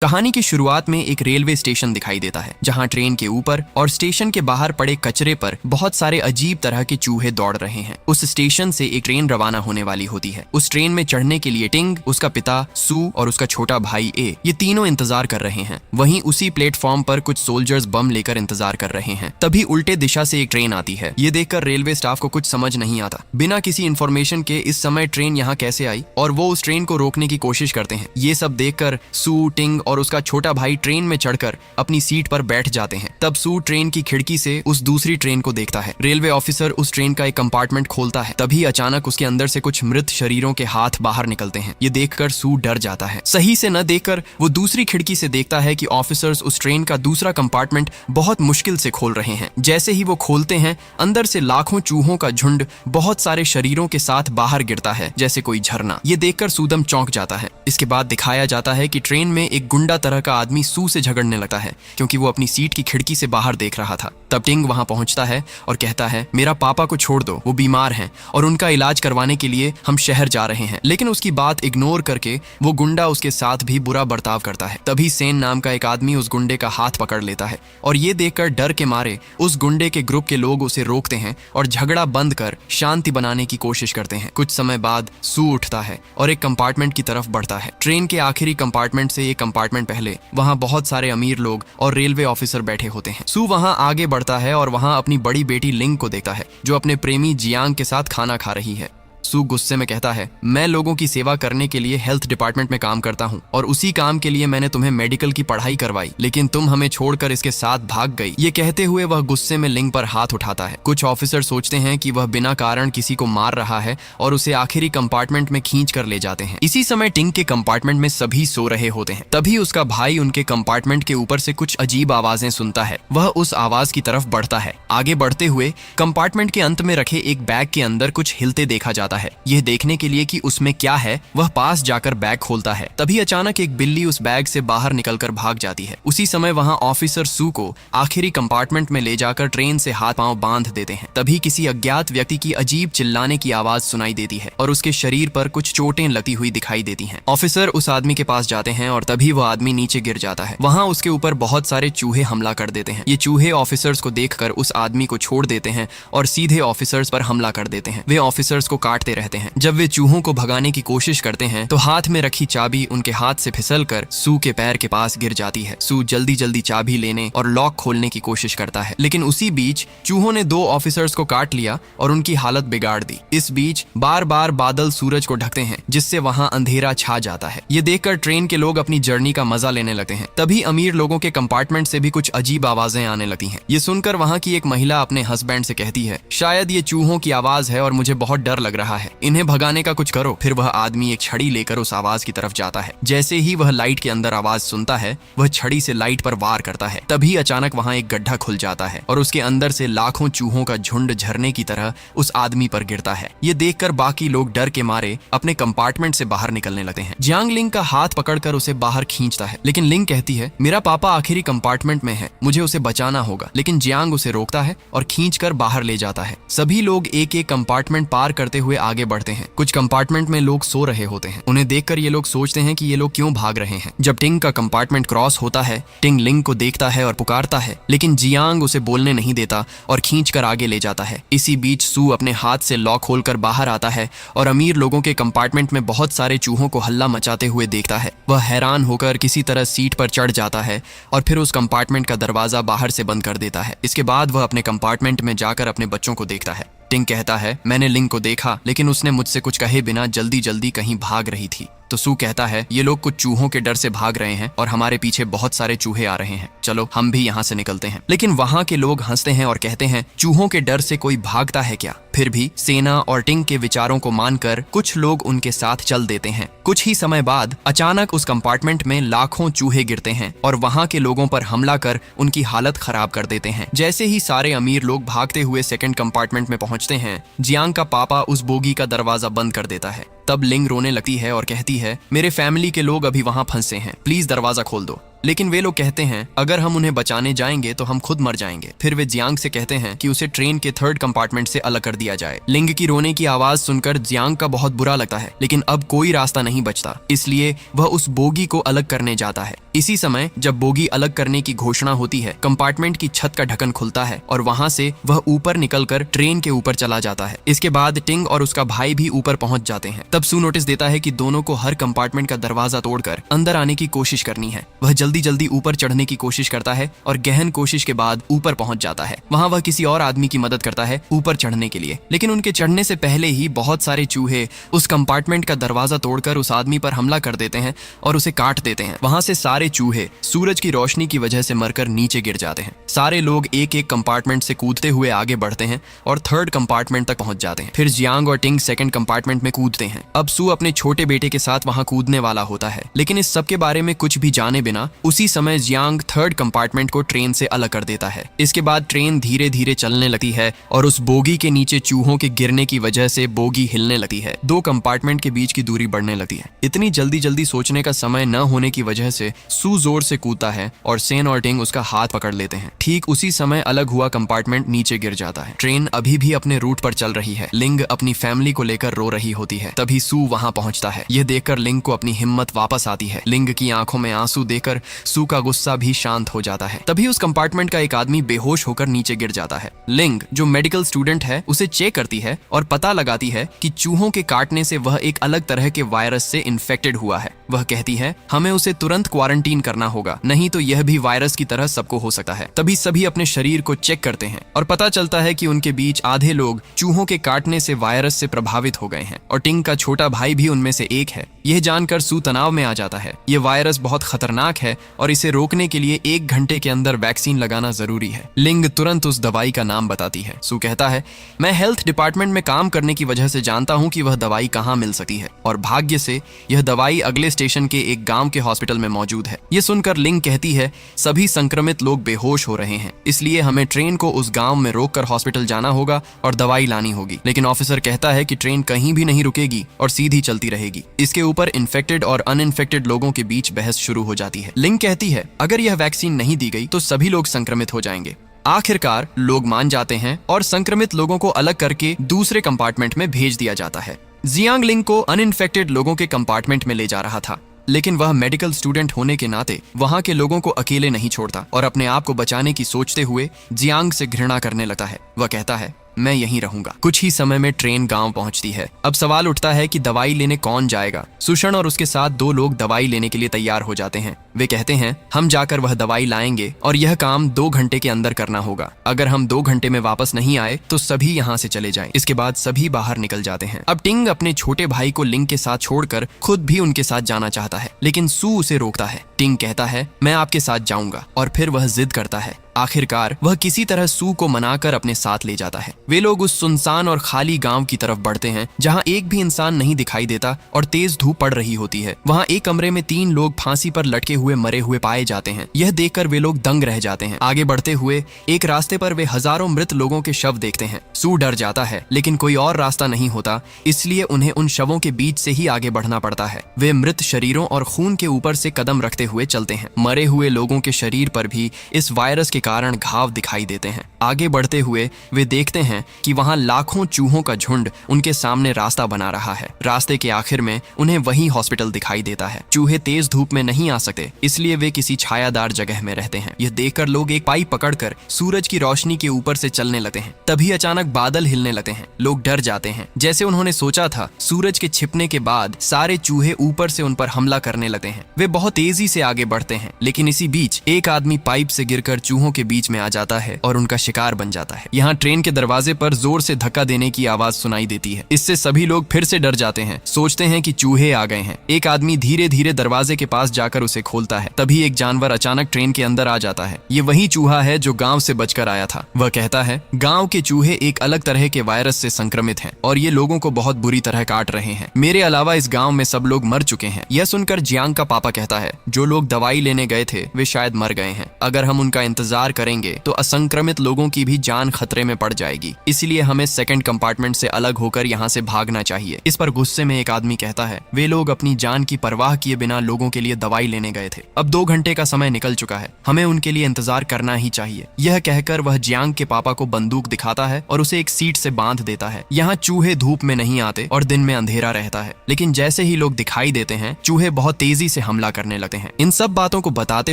कहानी की शुरुआत में एक रेलवे स्टेशन दिखाई देता है जहां ट्रेन के ऊपर और स्टेशन के बाहर पड़े कचरे पर बहुत सारे अजीब तरह के चूहे दौड़ रहे हैं। उस स्टेशन से एक ट्रेन रवाना होने वाली होती है। उस ट्रेन में चढ़ने के लिए टिंग, उसका पिता सू और उसका छोटा भाई ए, ये तीनों इंतजार कर रहे हैं। वहीं उसी प्लेटफॉर्म पर कुछ सोल्जर्स बम लेकर इंतजार कर रहे हैं। तभी उल्टे दिशा से एक ट्रेन आती है। ये देखकर रेलवे स्टाफ को कुछ समझ नहीं आता। बिना किसी इन्फॉर्मेशन के इस समय ट्रेन यहाँ कैसे आई और वो उस ट्रेन को रोकने की कोशिश करते हैं। ये सब देखकर सू, टिंग और उसका छोटा भाई ट्रेन में चढ़कर अपनी सीट पर बैठ जाते हैं। तब सू ट्रेन की खिड़की से उस दूसरी ट्रेन को देखता है। रेलवे ऑफिसर उस ट्रेन का एक कंपार्टमेंट खोलता है। तभी अचानक उसके अंदर से कुछ मृत शरीरों के हाथ बाहर निकलते हैं। ये देखकर सू डर जाता है। सही से न देखकर वो दूसरी खिड़की से देखता है कि ऑफिसर्स उस ट्रेन का दूसरा कंपार्टमेंट बहुत मुश्किल से खोल रहे हैं। जैसे ही वो खोलते हैं, अंदर से लाखों चूहों का झुंड बहुत सारे शरीरों के साथ बाहर गिरता है, जैसे कोई झरना। ये देखकर सूदम चौंक जाता है। इसके बाद दिखाया जाता है कि ट्रेन में एक गुंडा तरह का आदमी सू से झगड़ने लगता है क्योंकि वो अपनी सीट की खिड़की से बाहर देख रहा था। तब टिंग वहां पहुंचता है और कहता है, मेरा पापा को छोड़ दो, वो बीमार हैं और उनका इलाज करवाने के लिए हम शहर जा रहे हैं। लेकिन उसकी बात इग्नोर करके वो गुंडा उसके साथ भी बुरा बर्ताव करता है। तभी सेन नाम का एक आदमी उस गुंडे का हाथ पकड़ लेता है और ये देखकर डर के मारे उस गुंडे के ग्रुप के लोग उसे रोकते हैं और झगड़ा बंद कर शांति बनाने की कोशिश करते हैं। कुछ समय बाद सू उठता है और एक कंपार्टमेंट की तरफ बढ़ता है। ट्रेन के आखिरी कंपार्टमेंट से एक कंपार्टमेंट पहले वहां बहुत सारे अमीर लोग और रेलवे ऑफिसर बैठे होते हैं। सू वहां आगे बढ़ता है और वहां अपनी बड़ी बेटी लिंग को देखता है जो अपने प्रेमी जियांग के साथ खाना खा रही है। सू गुस्से में कहता है, मैं लोगों की सेवा करने के लिए हेल्थ डिपार्टमेंट में काम करता हूँ और उसी काम के लिए मैंने तुम्हें मेडिकल की पढ़ाई करवाई, लेकिन तुम हमें छोड़कर इसके साथ भाग गई। ये कहते हुए वह गुस्से में लिंग पर हाथ उठाता है। कुछ ऑफिसर सोचते हैं कि वह बिना कारण किसी को मार रहा है और उसे आखिरी कंपार्टमेंट में खींच कर ले जाते हैं। इसी समय टिंग के कंपार्टमेंट में सभी सो रहे होते हैं। तभी उसका भाई उनके कंपार्टमेंट के ऊपर से कुछ अजीब आवाजें सुनता है। वह उस आवाज की तरफ बढ़ता है। आगे बढ़ते हुए कंपार्टमेंट के अंत में रखे एक बैग के अंदर कुछ हिलते देखा जाता है। यह देखने के लिए कि उसमें क्या है, वह पास जाकर बैग खोलता है। तभी अचानक एक बिल्ली उस बैग से बाहर निकलकर भाग जाती है। उसी समय वहां ऑफिसर सू को आखिरी कंपार्टमेंट में ले जाकर ट्रेन से हाथ पांव बांध देते हैं। तभी किसी अज्ञात व्यक्ति की अजीब चिल्लाने की आवाज सुनाई देती है और उसके शरीर पर कुछ चोटें लगती हुई दिखाई देती हैं। ऑफिसर उस आदमी के पास जाते हैं और तभी वह आदमी नीचे गिर जाता है। वहां उसके ऊपर बहुत सारे चूहे हमला कर देते हैं। ये चूहे ऑफिसर्स को देखकर उस आदमी को छोड़ देते हैं और सीधे ऑफिसर्स पर हमला कर देते हैं। वे ऑफिसर्स को काटते रहते हैं। जब वे चूहों को भगाने की कोशिश करते हैं तो हाथ में रखी चाबी उनके हाथ से फिसलकर सू के पैर के पास गिर जाती है। सू जल्दी जल्दी चाबी लेने और लॉक खोलने की कोशिश करता है, लेकिन उसी बीच चूहों ने 2 ऑफिसर्स को काट लिया और उनकी हालत बिगाड़ दी। इस बीच बार बार बादल सूरज को ढकते हैं जिससे वहां अंधेरा छा जाता है। ये देखकर ट्रेन के लोग अपनी जर्नी का मजा लेने लगते हैं। तभी अमीर लोगों के कंपार्टमेंट से भी कुछ अजीब आवाजें आने लगती हैं। ये सुनकर वहां की एक महिला अपने हस्बैंड से कहती है, शायद ये चूहों की आवाज है और मुझे बहुत डर लग रहा है, इन्हें भगाने का कुछ करो। फिर वह आदमी एक छड़ी लेकर उस आवाज की तरफ जाता है। जैसे ही वह लाइट के अंदर आवाज सुनता है, वह छड़ी से लाइट पर वार करता है। तभी अचानक वहां एक गड्ढा खुल जाता है और उसके अंदर से लाखों चूहों का झुंड झरने की तरह उस आदमी पर गिरता है। ये देखकर बाकी लोग डर के मारे अपने कंपार्टमेंट से बाहर निकलने लगते हैं। जियांग लिंग का हाथ पकड़कर उसे बाहर खींचता है, लेकिन लिंग कहती है, मेरा पापा आखिरी कंपार्टमेंट में है, मुझे उसे बचाना होगा। लेकिन जियांग उसे रोकता है और खींचकर बाहर ले जाता है। सभी लोग एक एक कंपार्टमेंट पार करते हुए आगे बढ़ते हैं। कुछ कंपार्टमेंट में लोग सो रहे होते हैं। उन्हें देखकर ये लोग सोचते हैं कि ये लोग क्यों भाग रहे हैं। जब टिंग का कंपार्टमेंट क्रॉस होता है, टिंग लिंग को देखता है और पुकारता है, लेकिन जियांग उसे बोलने नहीं देता और खींचकर आगे ले जाता है। इसी बीच सू अपने हाथ से लॉक खोलकर बाहर आता है और अमीर लोगों के कंपार्टमेंट में बहुत सारे चूहों को हल्ला मचाते हुए देखता है। वह हैरान होकर किसी तरह सीट पर चढ़ जाता है और फिर उस कंपार्टमेंट का दरवाजा बाहर से बंद कर देता है। इसके बाद वह अपने कंपार्टमेंट में जाकर अपने बच्चों को देखता है। टिंग कहता है, मैंने लिंग को देखा, लेकिन उसने मुझसे कुछ कहे बिना जल्दी जल्दी कहीं भाग रही थी। तो सू कहता है, ये लोग कुछ चूहों के डर से भाग रहे हैं और हमारे पीछे बहुत सारे चूहे आ रहे हैं, चलो हम भी यहाँ से निकलते हैं। लेकिन वहाँ के लोग हंसते हैं और कहते हैं, चूहों के डर से कोई भागता है क्या। फिर भी सेना और टिंग के विचारों को मानकर कुछ लोग उनके साथ चल देते हैं। कुछ ही समय बाद अचानक उस कंपार्टमेंट में लाखों चूहे गिरते हैं और वहाँ के लोगों पर हमला कर उनकी हालत खराब कर देते हैं। जैसे ही सारे अमीर लोग भागते हुए सेकंड कंपार्टमेंट में पहुंचते हैं, जियांग का पापा उस बोगी का दरवाजा बंद कर देता है। तब लिंग रोने लगती है और कहती है, मेरे फैमिली के लोग अभी वहां फंसे हैं, प्लीज दरवाजा खोल दो। लेकिन वे लोग कहते हैं अगर हम उन्हें बचाने जाएंगे तो हम खुद मर जाएंगे। फिर वे जियांग से कहते हैं कि उसे ट्रेन के 3rd कंपार्टमेंट से अलग कर दिया जाए। लिंग की रोने की आवाज सुनकर जियांग का बहुत बुरा लगता है, लेकिन अब कोई रास्ता नहीं बचता, इसलिए वह उस बोगी को अलग करने जाता है। इसी समय जब बोगी अलग करने की घोषणा होती है, कंपार्टमेंट की छत का ढक्कन खुलता है और वहां से वह ऊपर निकलकर ट्रेन के ऊपर चला जाता है। इसके बाद टिंग और उसका भाई भी ऊपर पहुंच जाते हैं। तब सू नोटिस देता है कि दोनों को हर कंपार्टमेंट का दरवाजा तोड़कर अंदर आने की कोशिश करनी है। वह जल्दी जल्दी ऊपर चढ़ने की कोशिश करता है और गहन कोशिश के बाद ऊपर पहुंच जाता है। वहां वह किसी और आदमी की मदद करता है ऊपर चढ़ने के लिए, लेकिन उनके चढ़ने से पहले ही बहुत सारे चूहे उस कंपार्टमेंट का दरवाजा तोड़कर उस आदमी पर हमला कर देते हैं और उसे काट देते हैं। वहां से सारे चूहे सूरज की रोशनी की वजह से मरकर नीचे गिर जाते हैं। सारे लोग एक एक कंपार्टमेंट से कूदते हुए आगे बढ़ते हैं और 3rd कंपार्टमेंट तक पहुंच जाते हैं। फिर जियांग और टिंग 2nd कंपार्टमेंट में कूदते हैं। अब सू अपने छोटे बेटे के साथ वहां कूदने वाला होता है, लेकिन इस सब के बारे में कुछ भी जाने बिना उसी समय जियांग 3rd कंपार्टमेंट को ट्रेन से अलग कर देता है। इसके बाद ट्रेन धीरे धीरे चलने लगती है और उस बोगी के नीचे चूहों के गिरने की वजह से बोगी हिलने लगती है। 2 कंपार्टमेंट के बीच की दूरी बढ़ने लगती है। इतनी जल्दी जल्दी सोचने का समय न होने की वजह से सू जोर से कूदता है और सेन और टिंग उसका हाथ पकड़ लेते हैं। ठीक उसी समय अलग हुआ कंपार्टमेंट नीचे गिर जाता है। ट्रेन अभी भी अपने रूट पर चल रही है। लिंग अपनी फैमिली को लेकर रो रही होती है। तभी सू वहां पहुंचता है। यह देखकर लिंग को अपनी हिम्मत वापस आती है। लिंग की आंखों में आंसू देखकर सू का गुस्सा भी शांत हो जाता है। तभी उस कंपार्टमेंट का एक आदमी बेहोश होकर नीचे गिर जाता है। लिंग जो मेडिकल स्टूडेंट है उसे चेक करती है और पता लगाती है कि चूहों के काटने से वह एक अलग तरह के वायरस से इन्फेक्टेड हुआ है। वह कहती है हमें उसे तुरंत क्वारंटीन करना होगा, नहीं तो यह भी वायरस की तरह सबको हो सकता है। तभी सभी अपने शरीर को चेक करते हैं और पता चलता है कि उनके बीच आधे लोग चूहों के काटने से वायरस से प्रभावित हो गए हैं और टिंग का छोटा भाई भी उनमें से एक है। यह जानकर सू तनाव में आ जाता है। यह वायरस बहुत खतरनाक है और इसे रोकने के लिए 1 घंटे के अंदर वैक्सीन लगाना जरूरी है। लिंग तुरंत उस दवाई का नाम बताती है। सू कहता है मैं हेल्थ डिपार्टमेंट में काम करने की वजह से जानता हूं कि वह दवाई कहां मिल सकती है और भाग्य से यह दवाई अगले स्टेशन के एक गांव के हॉस्पिटल में मौजूद है। यह सुनकर लिंग कहती है सभी संक्रमित लोग बेहोश हो रहे हैं, इसलिए हमें ट्रेन को उस गांव में रोककर हॉस्पिटल जाना होगा और दवाई लानी होगी। लेकिन ऑफिसर कहता है कि ट्रेन कहीं भी नहीं रुकेगी और सीधी चलती रहेगी। इसके ऊपर इन्फेक्टेड और अनइन्फेक्टेड लोगों के बीच बहस शुरू हो जाती है। लिंग कहती है अगर यह वैक्सीन नहीं दी गई तो सभी लोग संक्रमित हो जाएंगे। आखिरकार लोग मान जाते हैं और संक्रमित लोगों को अलग करके दूसरे कंपार्टमेंट में भेज दिया जाता है। जियांग लिंग को अनइन्फेक्टेड लोगों के कंपार्टमेंट में ले जा रहा था, लेकिन वह मेडिकल स्टूडेंट होने के नाते वहां के लोगों को अकेले नहीं छोड़ता और अपने आप को बचाने की सोचते हुए जियांग से घृणा करने लगता है। वह कहता है मैं यहीं रहूंगा। कुछ ही समय में ट्रेन गांव पहुंचती है। अब सवाल उठता है कि दवाई लेने कौन जाएगा। सुषण और उसके साथ 2 लोग दवाई लेने के लिए तैयार हो जाते हैं। वे कहते हैं हम जाकर वह दवाई लाएंगे और यह काम 2 घंटे के अंदर करना होगा। अगर हम 2 घंटे में वापस नहीं आए तो सभी यहाँ से चले जाएं। इसके बाद सभी बाहर निकल जाते हैं। अब टिंग अपने छोटे भाई को लिंग के साथ छोड़कर खुद भी उनके साथ जाना चाहता है, लेकिन सू उसे रोकता है। टिंग कहता है मैं आपके साथ जाऊंगा और फिर वह जिद करता है। आखिरकार वह किसी तरह सू को मनाकर अपने साथ ले जाता है। वे लोग उस सुनसान और खाली गांव की तरफ बढ़ते हैं जहां एक भी इंसान नहीं दिखाई देता और तेज धूप पड़ रही होती है। वहां एक कमरे में 3 लोग फांसी पर लटके हुए मरे हुए पाए जाते हैं। यह देखकर वे लोग दंग रह जाते हैं। आगे बढ़ते हुए एक रास्ते पर वे हजारों मृत लोगों के शव देखते हैं। सू डर जाता है, लेकिन कोई और रास्ता नहीं होता, इसलिए उन्हें उन शवों के बीच से ही आगे बढ़ना पड़ता है। वे मृत शरीरों और खून के ऊपर से कदम रखते हुए चलते हैं। मरे हुए लोगों के शरीर पर भी इस वायरस के कारण घाव दिखाई देते हैं। आगे बढ़ते हुए वे देखते हैं कि वहां लाखों चूहों का झुंड उनके सामने रास्ता बना रहा है। रास्ते के आखिर में उन्हें वही हॉस्पिटल दिखाई देता है। चूहे तेज धूप में नहीं आ सकते, इसलिए वे किसी छायादार जगह में रहते हैं। यह देखकर लोग एक पाइप पकड़कर सूरज की रोशनी के ऊपर से चलने लगते हैं। तभी अचानक बादल हिलने लगते हैं। लोग डर जाते हैं। जैसे उन्होंने सोचा था, सूरज के छिपने के बाद सारे चूहे ऊपर से उन पर हमला करने लगते हैं। वे बहुत तेजी से आगे बढ़ते हैं, लेकिन इसी बीच एक आदमी पाइप से गिरकर चूहों के बीच में आ जाता है और उनका शिकार बन जाता है। यहाँ ट्रेन के दरवाजे पर जोर से धक्का देने की आवाज सुनाई देती है। इससे सभी लोग फिर से डर जाते हैं, सोचते हैं कि चूहे आ गए हैं। एक आदमी धीरे धीरे दरवाजे के पास जाकर उसे खोलता है। तभी एक जानवर अचानक ट्रेन के अंदर आ जाता है। ये वही चूहा है जो गांव से बचकर आया था। वह कहता है गांव के चूहे एक अलग तरह के वायरस से संक्रमित हैं और ये लोगों को बहुत बुरी तरह काट रहे हैं। मेरे अलावा इस गांव में सब लोग मर चुके हैं। यह सुनकर जियांग का पापा कहता है जो लोग दवाई लेने गए थे वे शायद मर गए हैं। अगर हम उनका इंतजार करेंगे तो असंक्रमित लोगों की भी जान खतरे में पड़ जाएगी, इसलिए हमें सेकंड कंपार्टमेंट से अलग होकर यहाँ से भागना चाहिए। इस पर गुस्से में एक आदमी कहता है, वे लोग अपनी जान की परवाह किए बिना लोगों के लिए दवाई लेने गए थे। अब 2 घंटे का समय निकल चुका है, हमें उनके लिए इंतजार करना ही चाहिए। यह कहकर वह जियांग के पापा को बंदूक दिखाता है और उसे एक सीट से बांध देता है। यहाँ चूहे धूप में नहीं आते और दिन में अंधेरा रहता है, लेकिन जैसे ही लोग दिखाई देते हैं चूहे बहुत तेजी से हमला करने लगते हैं। इन सब बातों को बताते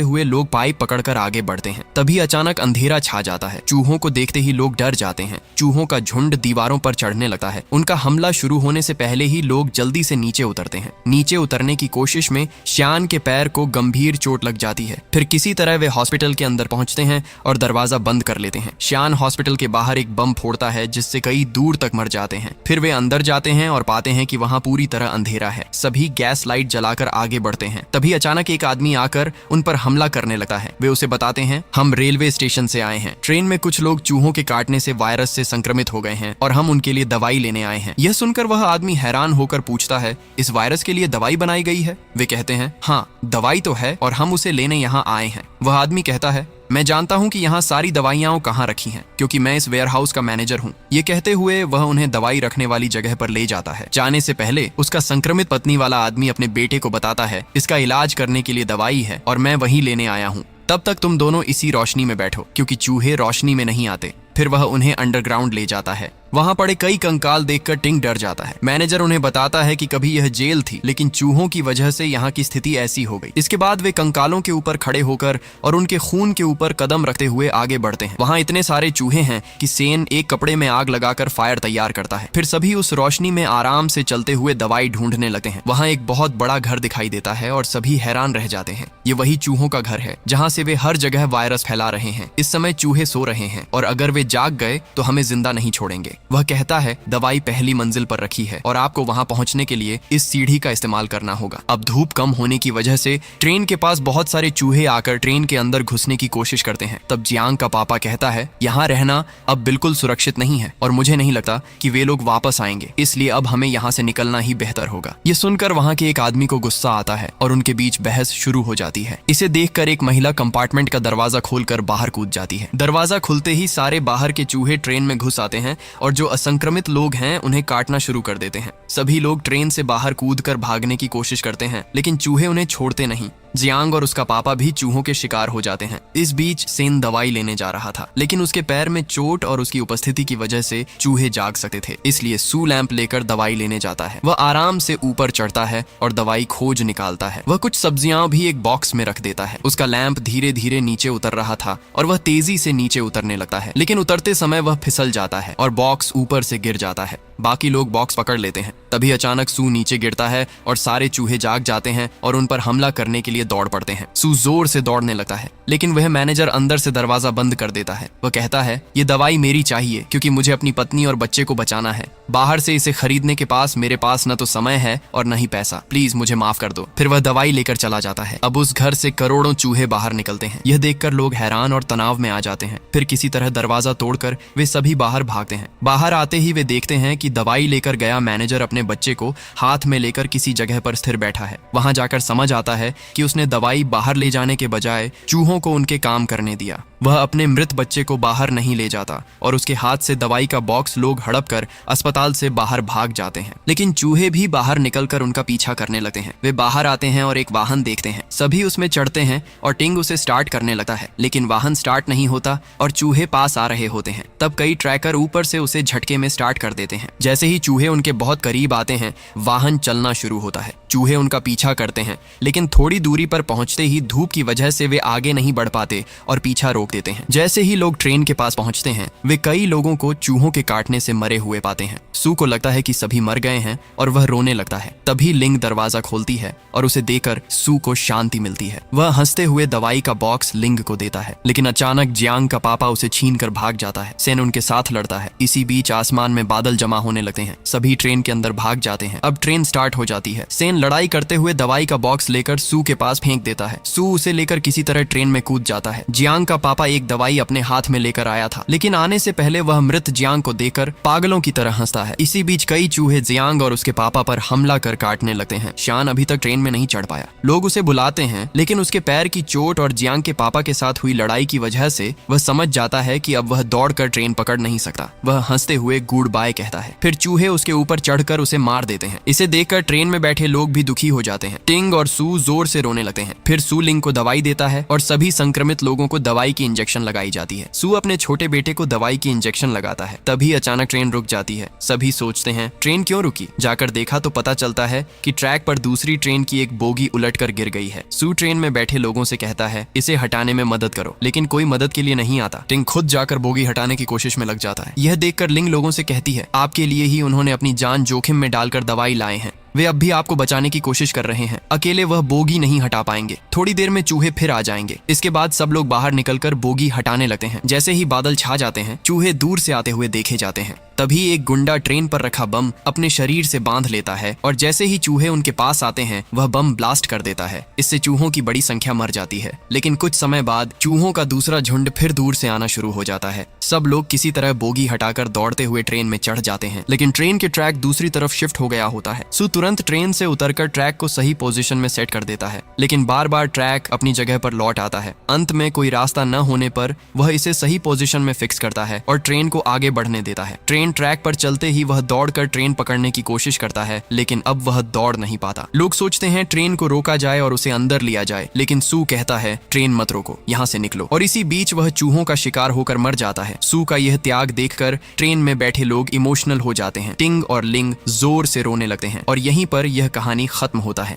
हुए लोग पाइप पकड़कर आगे बढ़ते हैं। तभी अचानक अंधेरा छा जाता है। चूहों को देखते ही लोग डर जाते हैं। चूहों का झुंड दीवारों पर चढ़ने लगता है। उनका हमला शुरू होने से पहले ही लोग जल्दी से नीचे उतरते हैं। नीचे उतरने की कोशिश में श्यान के पैर को गंभीर चोट लग जाती है। फिर किसी तरह वे हॉस्पिटल के अंदर पहुंचते हैं और दरवाजा बंद कर लेते हैं। श्यान हॉस्पिटल के बाहर एक बम फोड़ता है जिससे कई दूर तक मर जाते हैं। फिर वे अंदर जाते हैं और पाते हैं कि वहां पूरी तरह अंधेरा है। सभी गैस लाइट जलाकर आगे बढ़ते हैं। तभी अचानक एक आदमी आकर उन पर हमला करने लगता है। वे उसे बताते हैं, हम रेलवे स्टेशन से आए हैं। ट्रेन में कुछ लोग चूहों के काटने से वायरस से संक्रमित हो गए हैं और हम उनके लिए दवाई लेने आए हैं। यह सुनकर वह आदमी हैरान होकर पूछता है, इस वायरस के लिए दवाई बनाई गई है? वे कहते हैं, हाँ दवाई तो है और हम उसे लेने यहाँ आए हैं। वह आदमी कहता है, मैं जानता हूँ कि यहाँ सारी दवाइयाँ कहाँ रखी हैं, क्योंकि मैं इस वेयरहाउस का मैनेजर हूँ। ये कहते हुए वह उन्हें दवाई रखने वाली जगह पर ले जाता है। जाने से पहले उसका संक्रमित पत्नी वाला आदमी अपने बेटे को बताता है, इसका इलाज करने के लिए दवाई है और मैं वही लेने आया हूँ। तब तक तुम दोनों इसी रोशनी में बैठो, क्योंकि चूहे रोशनी में नहीं आते। फिर वह उन्हें अंडरग्राउंड ले जाता है। वहां पड़े कई कंकाल देखकर टिंग डर जाता है। मैनेजर उन्हें बताता है कि कभी यह जेल थी, लेकिन चूहों की वजह से यहाँ की स्थिति ऐसी हो गई। इसके बाद वे कंकालों के ऊपर खड़े होकर और उनके खून के ऊपर कदम रखते हुए आगे बढ़ते हैं। वहां इतने सारे चूहे हैं कि सेन एक कपड़े में आग लगाकर फायर तैयार करता है। फिर सभी उस रोशनी में आराम से चलते हुए दवाई ढूंढने लगते हैं। वहां एक बहुत बड़ा घर दिखाई देता है और सभी हैरान रह जाते हैं। ये वही चूहों का घर है जहाँ से वे हर जगह वायरस फैला रहे हैं। इस समय चूहे सो रहे हैं और अगर वे जाग गए तो हमें जिंदा नहीं छोड़ेंगे। वह कहता है, दवाई पहली मंजिल पर रखी है और आपको वहां पहुंचने के लिए इस सीढ़ी का इस्तेमाल करना होगा। अब धूप कम होने की वजह से ट्रेन के पास बहुत सारे चूहे आकर ट्रेन के अंदर घुसने की कोशिश करते हैं। तब जियांग का पापा कहता है, यहाँ रहना अब बिल्कुल सुरक्षित नहीं है और मुझे नहीं लगता कि वे लोग वापस आएंगे, इसलिए अब हमें यहाँ से निकलना ही बेहतर होगा। ये सुनकर वहाँ के एक आदमी को गुस्सा आता है और उनके बीच बहस शुरू हो जाती है। इसे देखकर एक महिला कंपार्टमेंट का दरवाजा खोलकर बाहर कूद जाती है। दरवाजा खुलते ही सारे बाहर के चूहे ट्रेन में घुस आते हैं और जो असंक्रमित लोग हैं उन्हें काटना शुरू कर देते हैं। सभी लोग ट्रेन से बाहर कूदकर भागने की कोशिश करते हैं, लेकिन चूहे उन्हें छोड़ते नहीं। जियांग और उसका पापा भी चूहों के शिकार हो जाते हैं। इस बीच सेन दवाई लेने जा रहा था, लेकिन उसके पैर में चोट और उसकी उपस्थिति की वजह से चूहे जाग सकते थे, इसलिए सू लैंप लेकर दवाई लेने जाता है। वह आराम से ऊपर चढ़ता है और दवाई खोज निकालता है। वह कुछ सब्जियां भी एक बॉक्स में रख देता है। उसका लैंप धीरे धीरे नीचे उतर रहा था और वह तेजी से नीचे उतरने लगता है, लेकिन उतरते समय वह फिसल जाता है और बॉक्स ऊपर से गिर जाता है। बाकी लोग बॉक्स पकड़ लेते हैं। तभी अचानक सू नीचे गिरता है और सारे चूहे जाग जाते हैं और उन पर हमला करने के लिए दौड़ पड़ते हैं। सू जोर से दौड़ने लगता है, लेकिन वह मैनेजर अंदर से दरवाजा बंद कर देता है। वह कहता है, ये दवाई मेरी चाहिए क्योंकि मुझे अपनी पत्नी और बच्चे को बचाना है। बाहर से इसे खरीदने के पास मेरे पास न तो समय है और न ही पैसा। प्लीज मुझे माफ कर दो। फिर वह दवाई लेकर चला जाता है। अब उस घर से करोड़ों चूहे बाहर निकलते हैं। यह देखकर लोग हैरान और तनाव में आ जाते हैं। फिर किसी तरह दरवाजा तोड़कर वे सभी बाहर भागते हैं। बाहर आते ही वे देखते हैं कि दवाई लेकर गया मैनेजर अपने बच्चे को हाथ में लेकर किसी जगह पर स्थिर बैठा है। वहां जाकर समझ आता है कि उसने दवाई बाहर ले जाने के बजाय चूहों को उनके काम करने दिया। वह अपने मृत बच्चे को बाहर नहीं ले जाता और उसके हाथ से दवाई का बॉक्स लोग हड़प कर अस्पताल से बाहर भाग जाते हैं। लेकिन चूहे भी बाहर निकलकर उनका पीछा करने लगते हैं। वे बाहर आते हैं और एक वाहन देखते हैं। सभी उसमें चढ़ते हैं और टिंग उसे स्टार्ट करने लगता है, लेकिन वाहन स्टार्ट नहीं होता और चूहे पास आ रहे होते हैं। तब कई ट्रैकर ऊपर से उसे झटके में स्टार्ट कर देते हैं। जैसे ही चूहे उनके बहुत करीब आते हैं, वाहन चलना शुरू होता है। चूहे उनका पीछा करते हैं, लेकिन थोड़ी दूरी पर पहुंचते ही धूप की वजह से वे आगे नहीं बढ़ पाते और पीछा रोक देते हैं। जैसे ही लोग ट्रेन के पास पहुंचते हैं, वे कई लोगों को चूहों के काटने से मरे हुए पाते हैं। सू को लगता है कि सभी मर गए हैं और वह रोने लगता है। तभी लिंग दरवाजा खोलती है और उसे देखकर सू को शांति मिलती है। वह हंसते हुए दवाई का बॉक्स लिंग को देता है, लेकिन अचानक जियांग का पापा उसे छीन कर भाग जाता है। सेन उनके साथ लड़ता है। इसी बीच आसमान में बादल जमा होने लगते हैं। सभी ट्रेन के अंदर भाग जाते हैं। अब ट्रेन स्टार्ट हो जाती है। सेन लड़ाई करते हुए दवाई का बॉक्स लेकर सू के पास फेंक देता है। सू उसे लेकर किसी तरह ट्रेन में कूद जाता है। जियांग का पापा एक दवाई अपने हाथ में लेकर आया था, लेकिन आने से पहले वह मृत जियांग को देखकर पागलों की तरह हंसता है। इसी बीच कई चूहे जियांग और उसके पापा पर हमला कर काटने लगते हैं। शान अभी तक ट्रेन में नहीं चढ़ पाया। लोग उसे बुलाते हैं, लेकिन उसके पैर की चोट और जियांग के पापा के साथ हुई लड़ाई की वजह से वह समझ जाता है कि अब वह दौड़कर ट्रेन पकड़ नहीं सकता। वह हंसते हुए गुड बाय कहता है। फिर चूहे उसके ऊपर चढ़कर उसे मार देते हैं। इसे देखकर ट्रेन में बैठे लोग भी दुखी हो जाते हैं। टिंग और सू जोर से रोने लगते हैं। फिर सू लिंग को दवाई देता है और सभी संक्रमित लोगों को दवाई की इंजेक्शन लगाई जाती है। सू अपने छोटे बेटे को दवाई की इंजेक्शन लगाता है। तभी अचानक ट्रेन रुक जाती है। सभी सोचते हैं ट्रेन क्यों रुकी। जाकर देखा तो पता चलता है कि ट्रैक पर दूसरी ट्रेन की एक बोगी उलटकर गिर गई है। सू ट्रेन में बैठे लोगों से कहता है इसे हटाने में मदद करो, लेकिन कोई मदद के लिए नहीं आता। टिंग खुद जाकर बोगी हटाने की कोशिश में लग जाता है। यह देखकर लिंग लोगों से कहती है आपके लिए ही उन्होंने अपनी जान जोखिम में डालकर दवाई लाए हैं। वे अब भी आपको बचाने की कोशिश कर रहे हैं। अकेले वह बोगी नहीं हटा पाएंगे। थोड़ी देर में चूहे फिर आ जाएंगे। इसके बाद सब लोग बाहर निकलकर बोगी हटाने लगते हैं। जैसे ही बादल छा जाते हैं, चूहे दूर से आते हुए देखे जाते हैं। तभी एक गुंडा ट्रेन पर रखा बम अपने शरीर से बांध लेता है और जैसे ही चूहे उनके पास आते हैं वह बम ब्लास्ट कर देता है। इससे चूहों की बड़ी संख्या मर जाती है। लेकिन कुछ समय बाद चूहों का दूसरा झुंड फिर दूर से आना शुरू हो जाता है। सब लोग किसी तरह बोगी हटाकर दौड़ते हुए ट्रेन में चढ़ जाते हैं, लेकिन ट्रेन के ट्रैक दूसरी तरफ शिफ्ट हो गया होता है। सू तुरंत ट्रेन से उतरकर ट्रैक को सही पोजीशन में सेट कर देता है, लेकिन बार बार ट्रैक अपनी जगह पर लौट आता है। अंत में कोई रास्ता न होने पर वह इसे सही पोजीशन में फिक्स करता है और ट्रेन को आगे बढ़ने देता है। ट्रेन ट्रैक पर चलते ही वह दौड़कर ट्रेन पकड़ने की कोशिश करता है, लेकिन अब वह दौड़ नहीं पाता। लोग सोचते हैं ट्रेन को रोका जाए और उसे अंदर लिया जाए, लेकिन सू कहता है ट्रेन मत रोको, यहाँ से निकलो। और इसी बीच वह चूहों का शिकार होकर मर जाता है। सू का यह त्याग देखकर ट्रेन में बैठे लोग इमोशनल हो जाते हैं। टिंग और लिंग जोर से रोने लगते हैं और यहीं पर यह कहानी खत्म होता है।